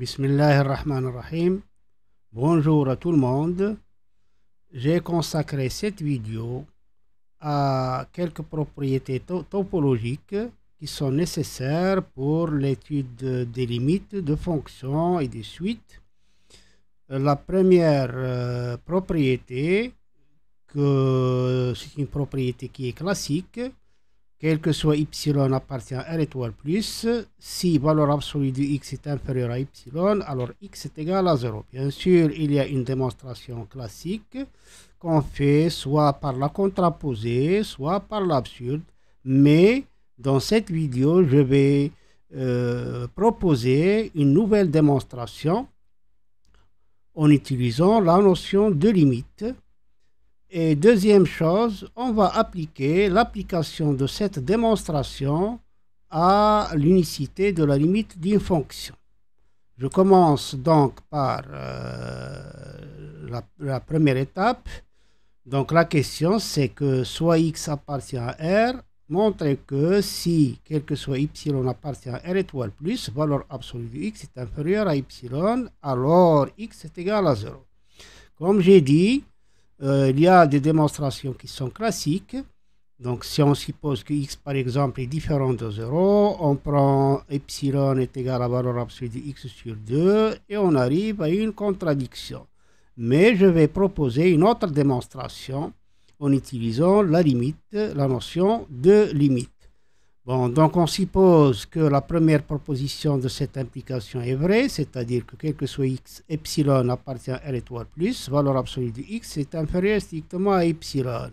Bismillahirrahmanirrahim. Bonjour à tout le monde. J'ai consacré cette vidéo à quelques propriétés topologiques qui sont nécessaires pour l'étude des limites de fonctions et des suites. La première propriété, c'est une propriété qui est classique. Quel que soit y appartient à R étoile plus, si valeur absolue de x est inférieure à y, alors x est égal à 0. Bien sûr, il y a une démonstration classique qu'on fait soit par la contraposée, soit par l'absurde. Mais dans cette vidéo, je vais proposer une nouvelle démonstration en utilisant la notion de limite. Et deuxième chose, on va appliquer l'application de cette démonstration à l'unicité de la limite d'une fonction. Je commence donc par la première étape. Donc la question c'est que soit x appartient à R, montre que si quel que soit y appartient à R étoile plus, valeur absolue de x est inférieure à y, alors x est égal à 0. Comme j'ai dit, il y a des démonstrations qui sont classiques. Donc, si on suppose que x, par exemple, est différent de 0, on prend epsilon est égal à valeur absolue de x sur 2 et on arrive à une contradiction. Mais je vais proposer une autre démonstration en utilisant la limite, la notion de limite. Bon, donc on suppose que la première proposition de cette implication est vraie, c'est-à-dire que quel que soit x, epsilon appartient à R étoile plus, valeur absolue de x est inférieure strictement à epsilon.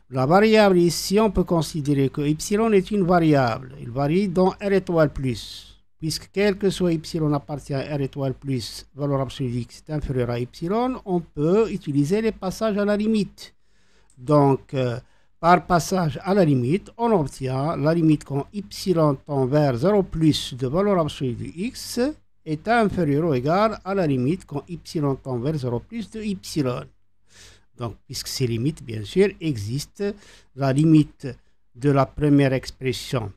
La variable ici, on peut considérer que epsilon est une variable, il varie dans R étoile plus, puisque quel que soit epsilon appartient à R étoile plus, valeur absolue de x est inférieure à epsilon, on peut utiliser les passages à la limite. Donc, par passage à la limite, on obtient la limite quand y tend vers 0 plus de valeur absolue de x est inférieur ou égal à la limite quand y tend vers 0 plus de y. Donc, puisque ces limites, bien sûr, existent, la limite de la première expression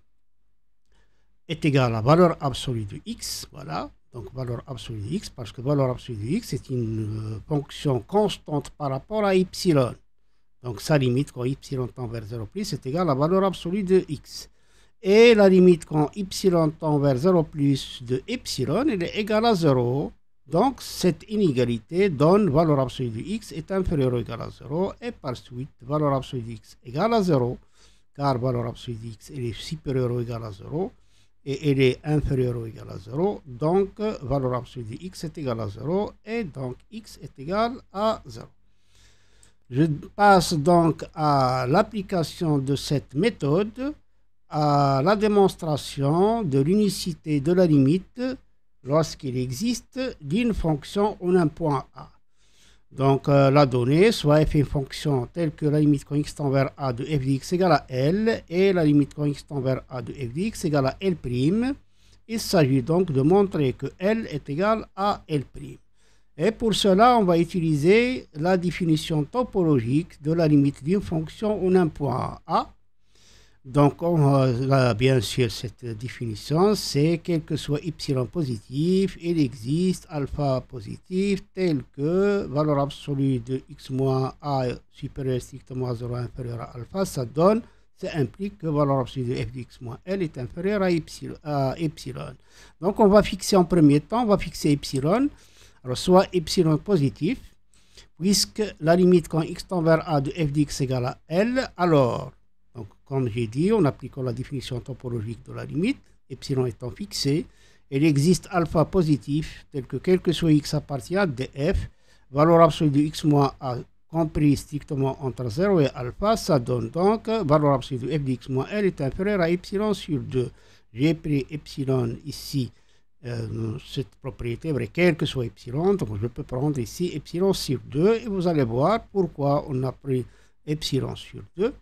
est égale à valeur absolue de x. Voilà, donc valeur absolue de x, parce que valeur absolue de x est une fonction constante par rapport à y. Donc, sa limite quand y tend vers 0 plus est égale à la valeur absolue de x. Et la limite quand y tend vers 0 plus de epsilon, elle est égale à 0. Donc, cette inégalité donne valeur absolue de x est inférieure ou égale à 0. Et par suite, valeur absolue de x égale à 0. Car valeur absolue de x elle est supérieure ou égale à 0. Et elle est inférieure ou égale à 0. Donc, valeur absolue de x est égale à 0. Et donc, x est égal à 0. Je passe donc à l'application de cette méthode à la démonstration de l'unicité de la limite lorsqu'il existe d'une fonction en un point A. Donc la donnée, soit f est une fonction telle que la limite quand x tend vers a de f de x égale à L et la limite quand x tend vers a de f de x égale à L'. Il s'agit donc de montrer que L est égal à L'. Et pour cela, on va utiliser la définition topologique de la limite d'une fonction en un point A. Donc, bien sûr, cette définition, c'est quel que soit y positif, il existe alpha positif tel que valeur absolue de x moins a supérieure strictement à 0 inférieure à alpha, ça implique que valeur absolue de f de x moins L est inférieure à epsilon. Donc, on va fixer en premier temps, on va fixer epsilon. Alors, soit epsilon positif, puisque la limite quand x tend vers a de f de x égale à L, alors, donc, comme j'ai dit, en appliquant la définition topologique de la limite, epsilon étant fixé, il existe alpha positif, tel que quel que soit x appartient à df, valeur absolue de x moins a compris strictement entre 0 et alpha, ça donne donc valeur absolue de f de x moins L est inférieure à epsilon sur 2. J'ai pris epsilon ici. Cette propriété est vraie, quel que soit epsilon, donc je peux prendre ici epsilon sur 2 et vous allez voir pourquoi on a pris epsilon sur 2.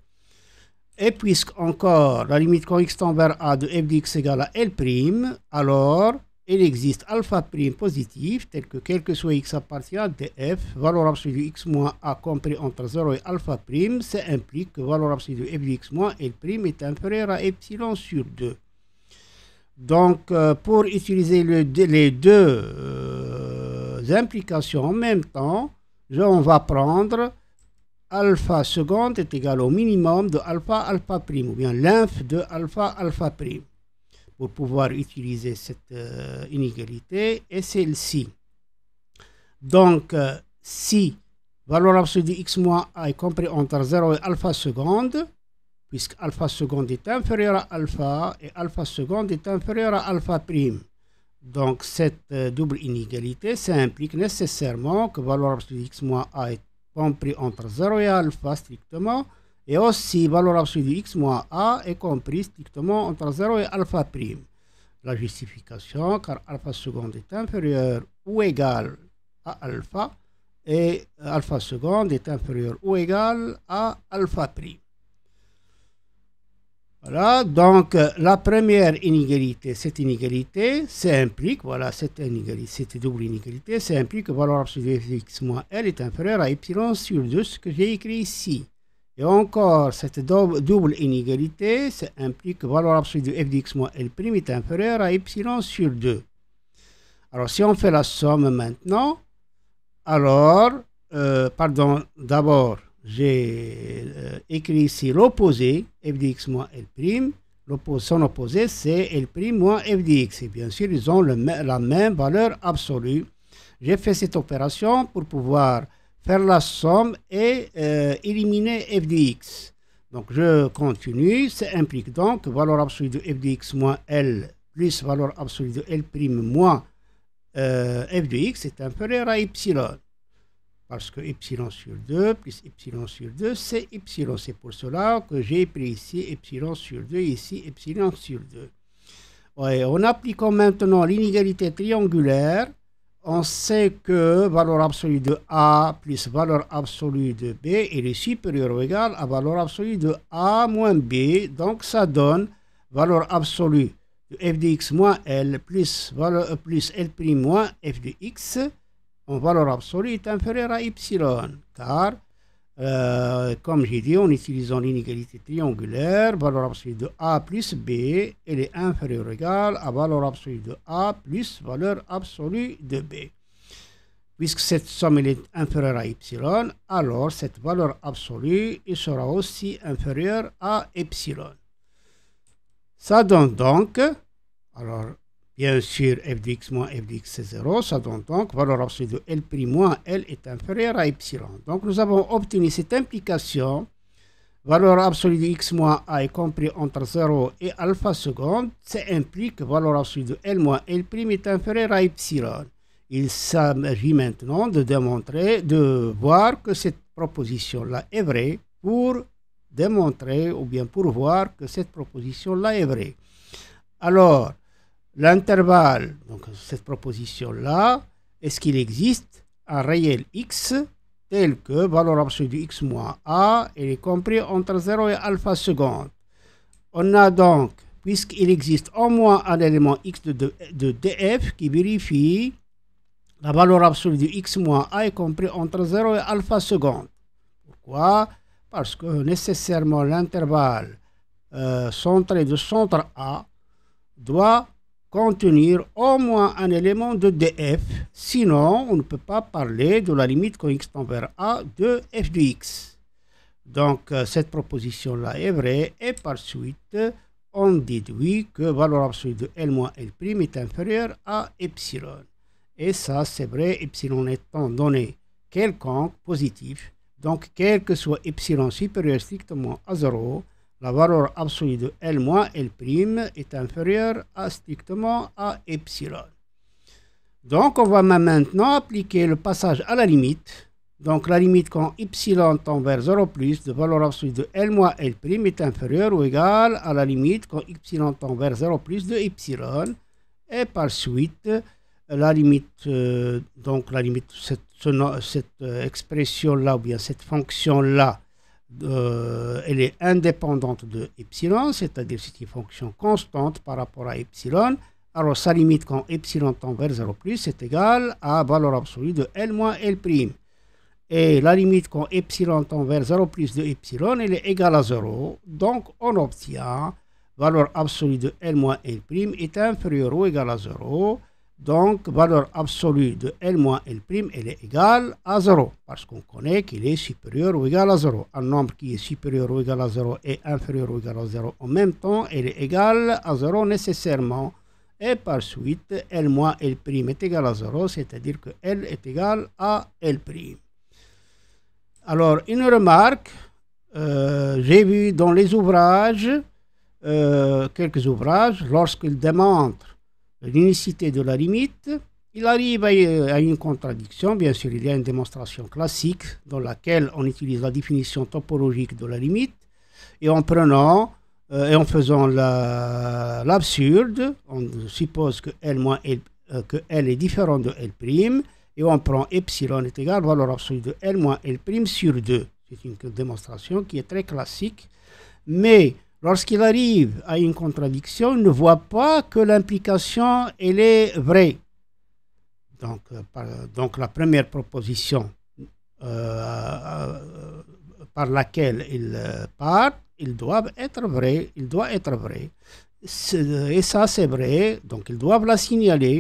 Et puisque encore la limite quand x tend vers a de f de x égale à L', alors il existe alpha prime positif tel que quel que soit x appartient à df, valeur absolue de x moins a compris entre 0 et alpha prime, ça implique que valeur absolue de f de x moins L' est inférieure à epsilon sur 2. Donc, pour utiliser les deux implications en même temps, on va prendre alpha seconde est égal au minimum de alpha alpha prime, ou bien l'inf de alpha alpha prime, pour pouvoir utiliser cette inégalité et celle-ci. Donc, si valeur absolue de x moins a est compris entre 0 et alpha seconde, puisque alpha seconde est inférieur à alpha et alpha seconde est inférieur à alpha prime. Donc, cette double inégalité, ça implique nécessairement que valeur absolue de x moins a est compris entre 0 et alpha strictement, et aussi valeur absolue de x moins a est compris strictement entre 0 et alpha prime. La justification, car alpha seconde est inférieur ou égal à alpha, et alpha seconde est inférieur ou égal à alpha prime. Voilà, donc la première inégalité, cette inégalité, ça implique, voilà, cette inégalité, cette double inégalité, ça implique que valeur absolue de x moins L est inférieure à epsilon sur 2, ce que j'ai écrit ici. Et encore, cette double inégalité, ça implique que valeur absolue de f de x moins L' est inférieure à epsilon sur 2. Alors, si on fait la somme maintenant, alors, d'abord, j'ai écrit ici l'opposé, f de x moins L'. Son opposé, c'est L' moins f de x. Et bien sûr, ils ont la même valeur absolue. J'ai fait cette opération pour pouvoir faire la somme et éliminer f de x. Donc, je continue. Ça implique donc valeur absolue de f de x moins L plus valeur absolue de L' moins f de x est inférieur à epsilon. Parce que epsilon sur 2 plus epsilon sur 2, c'est epsilon. C'est pour cela que j'ai pris ici epsilon sur 2, ici epsilon sur 2. Ouais, en appliquant maintenant l'inégalité triangulaire, on sait que valeur absolue de A plus valeur absolue de B est supérieure ou égale à valeur absolue de A moins B. Donc ça donne valeur absolue de f de x moins L plus L' moins f de x. En valeur absolue est inférieure à epsilon, car, comme j'ai dit, en utilisant l'inégalité triangulaire, valeur absolue de A plus B, elle est inférieure ou égale à valeur absolue de A plus valeur absolue de B. Puisque cette somme est inférieure à epsilon, alors cette valeur absolue sera aussi inférieure à epsilon. Ça donne donc, alors, bien sûr, f de x moins f de x c'est 0, ça donne donc valeur absolue de L' moins L est inférieure à epsilon. Donc nous avons obtenu cette implication, valeur absolue de x moins a est compris entre 0 et alpha seconde, ça implique que valeur absolue de L moins L' est inférieure à epsilon. Il s'agit maintenant de démontrer, de voir que cette proposition-là est vraie pour démontrer ou bien pour voir que cette proposition-là est vraie. Alors, l'intervalle, donc cette proposition-là, est-ce qu'il existe un réel x tel que valeur absolue de x moins a est compris entre 0 et alpha seconde. On a donc, puisqu'il existe au moins un élément x de df qui vérifie la valeur absolue de x moins a est compris entre 0 et alpha seconde. Pourquoi? Parce que nécessairement l'intervalle centré de centre A doit contenir au moins un élément de df, sinon on ne peut pas parler de la limite quand x tend vers a de f de x. Donc cette proposition-là est vraie et par suite on déduit que valeur absolue de L moins L' est inférieure à epsilon. Et ça c'est vrai, epsilon étant donné quelconque positif, donc quel que soit epsilon supérieur strictement à 0, la valeur absolue de L moins L' est inférieure à strictement à epsilon. Donc on va maintenant appliquer le passage à la limite. Donc la limite quand epsilon tend vers 0 plus de valeur absolue de L moins L' est inférieure ou égale à la limite quand epsilon tend vers 0 plus de epsilon. Et par suite, la limite, donc la limite, cette expression-là ou bien cette fonction-là, elle est indépendante de epsilon, c'est-à-dire c'est une fonction constante par rapport à epsilon. Alors sa limite quand epsilon tend vers 0 plus est égale à valeur absolue de L moins L'. Et la limite quand epsilon tend vers 0 plus de epsilon, elle est égale à 0. Donc on obtient valeur absolue de L moins L' est inférieure ou égale à 0. Donc, valeur absolue de L moins L', elle est égale à 0, parce qu'on connaît qu'il est supérieur ou égal à 0. Un nombre qui est supérieur ou égal à 0 et inférieur ou égal à 0 en même temps, elle est égale à 0 nécessairement. Et par suite, L moins L' est égal à 0, c'est-à-dire que L est égal à L'. Alors, une remarque, j'ai vu dans les ouvrages, quelques ouvrages, lorsqu'ils démontrent l'unicité de la limite, il arrive à une contradiction. Bien sûr, il y a une démonstration classique dans laquelle on utilise la définition topologique de la limite et en prenant et en faisant l'absurde, on suppose que L moins L, que L est différent de L' et on prend epsilon est égal à valeur absolue de L moins L' sur 2. C'est une démonstration qui est très classique, mais lorsqu'il arrive à une contradiction, il ne voit pas que l'implication elle est vraie. Donc la première proposition par laquelle il part, ils doivent être vrais. Il doit être vrai. Et ça, c'est vrai. Donc ils doivent la signaler.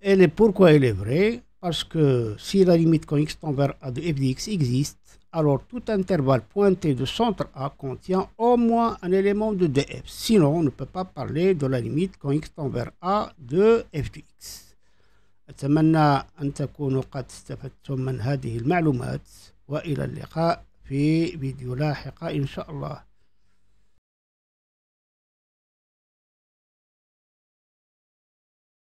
Et pourquoi elle est vraie? Parce que si la limite quand x tend vers a de f de x existe, alors tout intervalle pointé de centre A contient au moins un élément de df. Sinon, on ne peut pas parler de la limite quand x tend vers A de f de x. أتمنى أن تكونوا قد استفدتم من هذه المعلومات، وإلى اللقاء في فيديو لاحقة إن شاء الله.